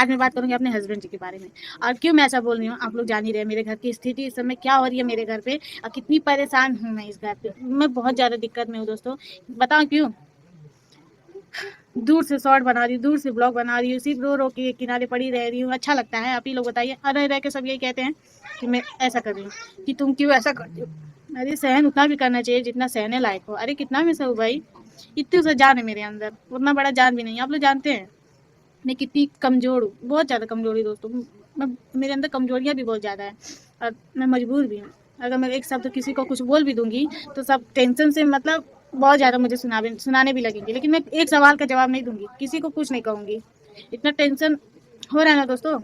आज मैं बात करूंगी अपने हस्बैंड जी के बारे में। और क्यों मैं ऐसा बोल रही हूँ आप लोग जान ही रहे, मेरे घर की स्थिति इस समय क्या हो रही है मेरे घर पे, और कितनी परेशान हूँ मैं इस घर पे। मैं बहुत ज़्यादा दिक्कत में हूँ दोस्तों। बताओ क्यों? दूर से शॉर्ट बना रही हूँ, दूर से ब्लॉग बना रही हूँ, सिर्फ रो रो के किनारे पड़ी रह रही हूँ। अच्छा लगता है? आप ही लोग बताइए। रह रह के सब यही कहते हैं कि मैं ऐसा कर रही हूँ, कि तुम क्यों ऐसा करती हो। अरे सहन उतना भी करना चाहिए जितना सहने लायक हो। अरे कितना मैं सहूँ भाई, इतनी सा जान है मेरे अंदर, उतना बड़ा जान भी नहीं है। आप लोग जानते हैं मैं कितनी कमज़ोर हूँ, बहुत ज़्यादा कमज़ोर हूँ दोस्तों। मैं मेरे अंदर कमज़ोरियाँ भी बहुत ज़्यादा है, और मैं मजबूर भी हूँ। अगर मैं एक शब्द किसी को कुछ बोल भी दूँगी तो सब टेंशन से मतलब बहुत ज़्यादा मुझे सुनाने भी लगेंगे, लेकिन मैं एक सवाल का जवाब नहीं दूँगी, किसी को कुछ नहीं कहूँगी। इतना टेंशन हो रहा है ना दोस्तों,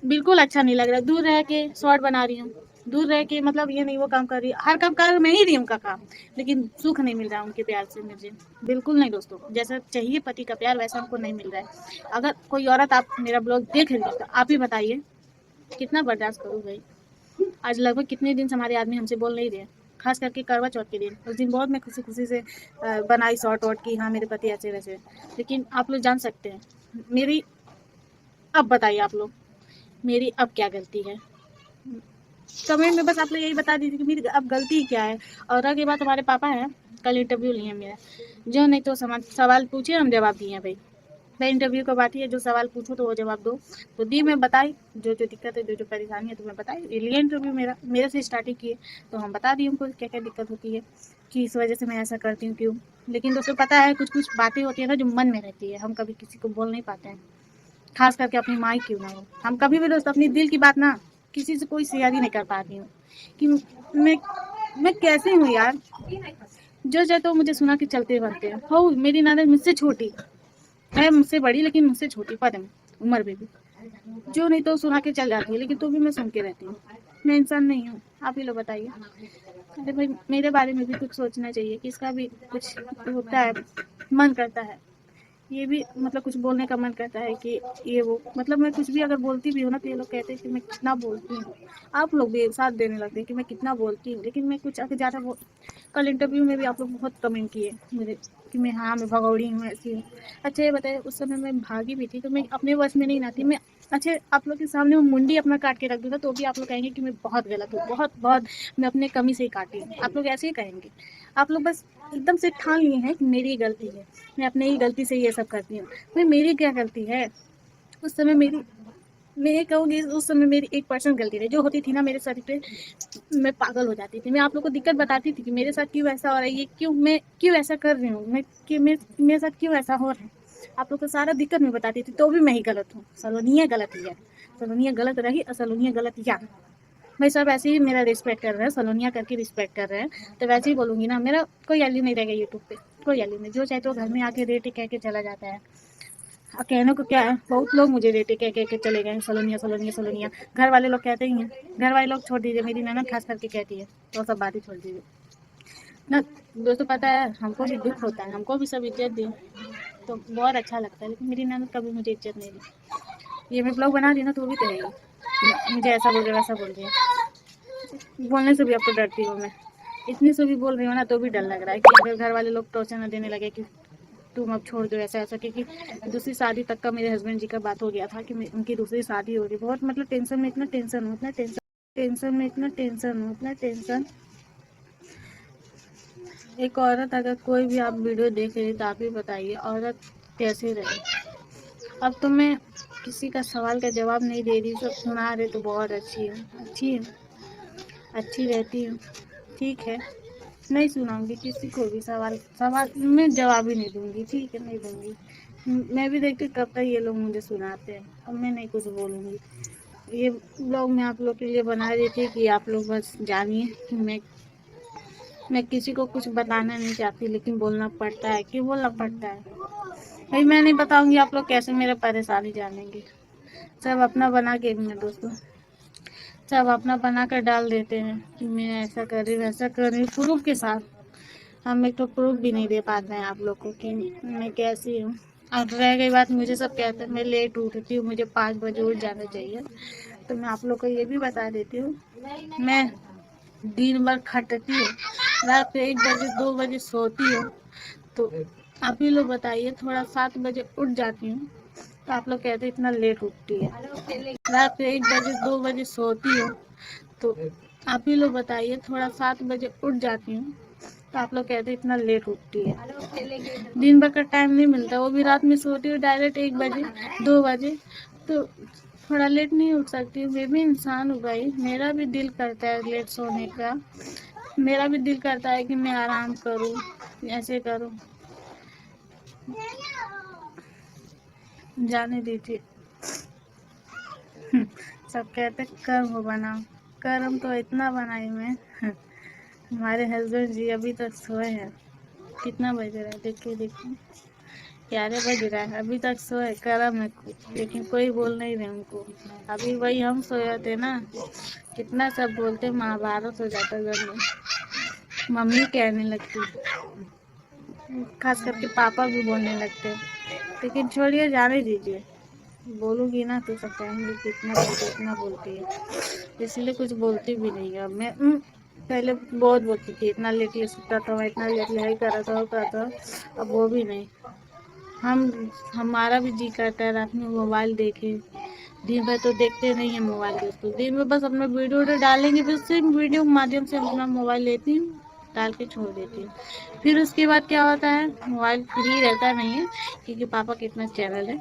बिल्कुल अच्छा नहीं लग रहा। दूर रह के शॉर्ट बना रही हूँ, दूर रह के मतलब ये नहीं वो काम कर रही, हर काम कर मैं ही रही हूँ उनका काम, लेकिन सुख नहीं मिल रहा उनके प्यार से मुझे, बिल्कुल नहीं दोस्तों। जैसा चाहिए पति का प्यार वैसा हमको नहीं मिल रहा है। अगर कोई औरत आप मेरा ब्लॉग देख रही है तो आप ही बताइए कितना बर्दाश्त करूँ भाई। आज लगभग कितने दिन से हमारे आदमी हमसे बोल नहीं रहे, खास करके करवा चौथ के दिन। उस दिन बहुत मैं खुशी खुशी से बनाई शॉर्ट वॉट की, हाँ मेरे पति ऐसे वैसे। लेकिन आप लोग जान सकते हैं मेरी, अब बताइए आप लोग मेरी अब क्या गलती है? कमेंट में बस आप लोग यही बता दीजिए कि मेरी अब गलती क्या है। और रही बात, हमारे पापा हैं, कल इंटरव्यू लिए मेरा, जो नहीं तो सवाल पूछे हम जवाब दिए भाई। भाई इंटरव्यू का बात ही है, जो सवाल पूछो तो वो जवाब दो। तो दी मैं बताई, जो जो दिक्कत है, जो जो परेशानी है, तो मैं बताई। लिए इंटरव्यू मेरे से स्टार्टिंग किए, तो हम बता दिए उनको क्या क्या दिक्कत होती है, कि इस वजह से मैं ऐसा करती हूँ क्यों। लेकिन दोस्तों पता है कुछ कुछ बातें होती है ना जो मन में रहती है, हम कभी किसी को बोल नहीं पाते हैं, खास करके अपनी माँ ही क्यों ना हो। हम कभी भी दोस्त अपनी दिल की बात ना किसी से कोई शेयर ही नहीं कर पाती हूँ, कि मैं मैं कैसे हूँ यार। जो चाहे तो मुझे सुना के चलते बनते हैं। हो मेरी ननद मुझसे छोटी है, मुझसे बड़ी लेकिन मुझसे छोटी पद में, उम्र में भी। जो नहीं तो सुना के चल जाती है, लेकिन तो भी मैं सुन के रहती हूँ। मैं इंसान नहीं हूँ? आप ही लोग बताइए। अरे भाई मेरे बारे में भी कुछ सोचना चाहिए, कि इसका भी कुछ होता है, मन करता है ये भी, मतलब कुछ बोलने का मन करता है कि ये वो, मतलब मैं कुछ भी अगर बोलती भी हूँ ना तो ये लोग कहते हैं कि मैं कितना बोलती हूँ। आप लोग भी साथ देने लगते हैं कि मैं कितना बोलती हूँ, लेकिन मैं कुछ अगर ज़्यादा कल इंटरव्यू में भी आप लोग बहुत कमेंट किए मुझे कि मैं, हाँ मैं भगौड़ी हूँ, ऐसी हूँ। अच्छा ये बताइए, उस समय मैं भागी भी थी तो मैं अपने वश में नहीं आती। मैं अच्छे आप लोग के सामने वो मुंडी अपना काट के रख दूँगा तो भी आप लोग कहेंगे कि मैं बहुत गलत हूँ, बहुत बहुत मैं अपने कमी से ही काटी हूँ। आप लोग ऐसे ही कहेंगे। आप लोग बस एकदम से ठान लिए हैं कि मेरी गलती है, मैं अपने ही गलती से ये सब करती हूँ। भाई मेरी क्या गलती है? उस समय मेरी, मैं ये कहूँगी उस समय मेरी 1% गलती थी, जो होती थी ना मेरे सर पे, मैं पागल हो जाती थी। मैं आप लोग को दिक्कत बताती थी कि मेरे साथ क्यों ऐसा हो रहा है, ये क्यों, मैं क्यों ऐसा कर रही हूँ, मैं कि मेरे साथ क्यों ऐसा हो रहा है। आप लोग को सारा दिक्कत मैं बताती थी, तो भी मैं ही गलत हूँ। सलोनिया गलत ही है, सलोनिया गलत रही और सलोनिया गलत या। भाई सब ऐसे ही मेरा रिस्पेक्ट कर रहे हैं, सलोनिया करके रिस्पेक्ट कर रहे हैं, तो वैसे ही बोलूँगी ना। मेरा कोई वैल्यू नहीं रहेगा यूट्यूब पे, कोई वैल्यू नहीं। जो चाहे तो घर में आके रेट कह के चला जाता है। कहने को क्या है, बहुत लोग मुझे रेटे कह कह के चले गए, सलोनिया सलोनिया सलोनिया। घर वाले लोग कहते ही हैं, घर वाले लोग छोड़ दीजिए, मेरी ननद खास करके कहती है, तो सब बात ही छोड़ दीजिए ना। दोस्तों पता है हमको भी दुख होता है, हमको भी सब इज्जत दें तो बहुत अच्छा लगता है, लेकिन मेरी ननद कभी मुझे इज्जत नहीं दी। ये मैं ब्लॉग बना रही ना तो वो भी कहेगी मुझे ऐसा बोल रहे वैसा बोल रही है। बोलने से भी अब तो डरती हूँ मैं, इतनी से भी बोल रही हूँ ना तो भी डर लग रहा है कि अगर घर वाले लोग टॉर्चर न देने लगे कि तुम अब छोड़ दो ऐसा ऐसा। क्योंकि दूसरी शादी तक का मेरे हस्बैंड जी का बात हो गया था कि उनकी दूसरी शादी हो रही। बहुत मतलब टेंशन में इतना टेंशन हो, इतना टेंशन, टेंशन में इतना टेंशन हो, इतना टेंशन। एक औरत, अगर कोई भी आप वीडियो देख रही तो आप ही बताइए औरत कैसे रहे। अब तो मैं किसी का सवाल का जवाब नहीं दे रही, सब सुना रहे तो बहुत अच्छी है, अच्छी है, अच्छी रहती हूँ, ठीक है। नहीं सुनाऊंगी किसी को भी सवाल, सवाल मैं जवाब ही नहीं दूंगी, ठीक है नहीं दूंगी। मैं भी देखती कब तक ये लोग मुझे सुनाते हैं, अब मैं नहीं कुछ बोलूँगी। ये ब्लॉग मैं आप लोग के लिए बना रही थी कि आप लोग बस जानिए कि मैं किसी को कुछ बताना नहीं चाहती, लेकिन बोलना पड़ता है। क्यों बोलना पड़ता है भाई? मैं नहीं बताऊंगी आप लोग कैसे मेरा परेशानी जानेंगे। सब अपना बना के मैं दोस्तों, सब अपना बना कर डाल देते हैं कि मैं ऐसा कर रही हूँ वैसा कर रही हूँ, प्रूफ के साथ। हम एक तो प्रूफ भी नहीं दे पाते हैं आप लोग को कि मैं कैसी हूँ। और रह गई बात, मुझे सब कहते हैं मैं लेट उठती हूँ, मुझे 5 बजे उठ जाना चाहिए। तो मैं आप लोग को ये भी बता देती हूँ, मैं दिन भर खटती हूँ, रात को 1 बजे 2 बजे सोती हूँ। तो आप ही लोग बताइए, थोड़ा 7 बजे उठ जाती हूँ, तो आप लोग कहते इतना लेट उठती है, रात को 1 बजे 2 बजे सोती हो। तो आप ही लोग बताइए, थोड़ा 7 बजे उठ जाती हूँ तो आप लोग कहते इतना लेट उठती है। दिन भर का टाइम नहीं मिलता, वो भी रात में सोती हूँ डायरेक्ट 1 बजे 2 बजे। तो थोड़ा लेट नहीं उठ सकती हूँ, मैं भी इंसान हूँ भाई, मेरा भी दिल करता है लेट सोने का। मेरा भी दिल करता है कि मैं आराम करूँ, ऐसे करूँ। जाने दीजिए। सब कहते कर्म बनाओ, कर्म तो इतना बनाई मैं। हमारे हस्बैंड जी अभी तक सोए हैं। कितना बज रहा है देखिए देखिए, 11 बज रहा है, अभी तक सोए, कर्म है लेकिन कोई बोल नहीं रहे उनको। अभी वही हम सोए थे ना, कितना सब बोलते, महाभारत हो जाता घर में, मम्मी कहने लगती, खास करके पापा भी बोलने लगते। लेकिन छोड़िए, जाने दीजिए, बोलूँगी ना तो सब कहेंगे कि इतना बोलती है, इसलिए कुछ बोलती भी नहीं है अब मैं। पहले बहुत बोलती थी, इतना लेट ले सुता था मैं, इतना लेट ले करा था वो करा था, अब वो भी नहीं। हमारा भी जी करता है रात में मोबाइल देखे, दिन भर तो देखते नहीं है मोबाइल, दोस्तों दिन में बस अपना वीडियो डालेंगे, बस सिर्फ वीडियो के माध्यम से अपना मोबाइल लेती हूँ, डाल के छोड़ देती हूँ। फिर उसके बाद क्या होता है, मोबाइल फ्री रहता नहीं है, क्योंकि पापा कितना चैनल है।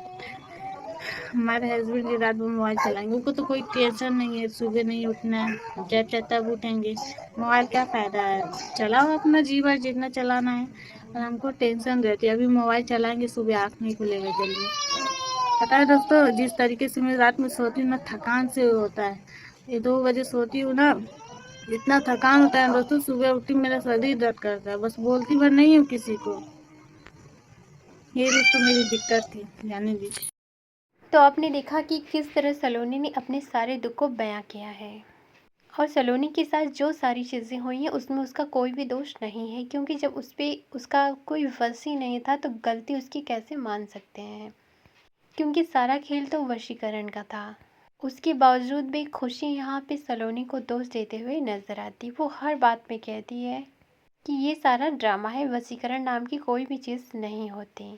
हमारे हस्बैंड जी रात में मोबाइल चलाएंगे, उनको तो कोई टेंशन नहीं है, सुबह नहीं उठना है, जब चाहे तब उठेंगे। मोबाइल क्या फ़ायदा है, चलाओ अपना जी भर जितना चलाना है, और हमको टेंशन रहती है, अभी मोबाइल चलाएंगे सुबह आँख नहीं खुलेगा जल्दी। पता है दोस्तों, जिस तरीके से मैं रात में सोती हूँ ना, थकान से होता है। ये 2 बजे सोती हूँ ना, इतना थकान होता है दोस्तों, सुबह उठती मेरा शरीर दर्द करता है, बस बोलती भर नहीं हूँ किसी को। ये दोस्तों मेरी दिक्कत थी, जाने दीजिए। तो आपने देखा कि किस तरह सलोनी ने अपने सारे दुख को बयां किया है, और सलोनी के साथ जो सारी चीज़ें हुई हैं उसमें उसका कोई भी दोष नहीं है, क्योंकि जब उस पर उसका कोई वश ही नहीं था तो गलती उसकी कैसे मान सकते हैं, क्योंकि सारा खेल तो वशीकरण का था। उसके बावजूद भी खुशी यहाँ पे सलोनी को दोष देते हुए नजर आती। वो हर बात में कहती है कि ये सारा ड्रामा है, वशीकरण नाम की कोई भी चीज़ नहीं होती।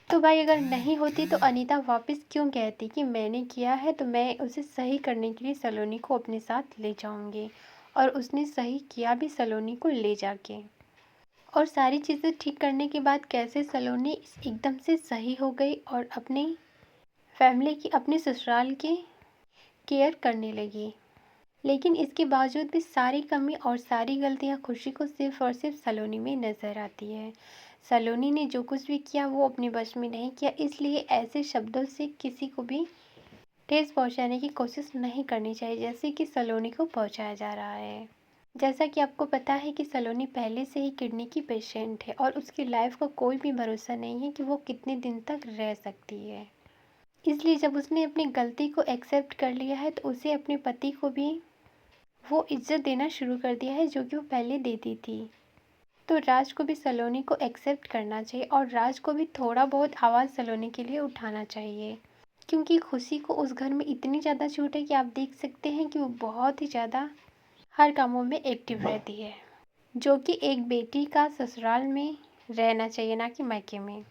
तो भाई अगर नहीं होती तो अनीता वापस क्यों कहती कि मैंने किया है, तो मैं उसे सही करने के लिए सलोनी को अपने साथ ले जाऊंगी। और उसने सही किया भी सलोनी को ले जाके। और सारी चीज़ें ठीक करने के बाद कैसे सलोनी एकदम से सही हो गई और अपनी फैमिली की, अपने ससुराल की केयर करने लगी। लेकिन इसके बावजूद भी सारी कमी और सारी गलतियां खुशी को सिर्फ और सिर्फ सलोनी में नज़र आती है। सलोनी ने जो कुछ भी किया वो अपने वश में नहीं किया, इसलिए ऐसे शब्दों से किसी को भी ठेस पहुंचाने की कोशिश नहीं करनी चाहिए जैसे कि सलोनी को पहुंचाया जा रहा है। जैसा कि आपको पता है कि सलोनी पहले से ही किडनी की पेशेंट है और उसकी लाइफ का कोई भी भरोसा नहीं है कि वो कितने दिन तक रह सकती है। इसलिए जब उसने अपनी गलती को एक्सेप्ट कर लिया है तो उसे अपने पति को भी वो इज्जत देना शुरू कर दिया है जो कि वो पहले देती थी। तो राज को भी सलोनी को एक्सेप्ट करना चाहिए और राज को भी थोड़ा बहुत आवाज़ सलोनी के लिए उठाना चाहिए, क्योंकि खुशी को उस घर में इतनी ज़्यादा छूट है कि आप देख सकते हैं कि वो बहुत ही ज़्यादा हर कामों में एक्टिव रहती है, जो कि एक बेटी का ससुराल में रहना चाहिए, ना कि मायके में।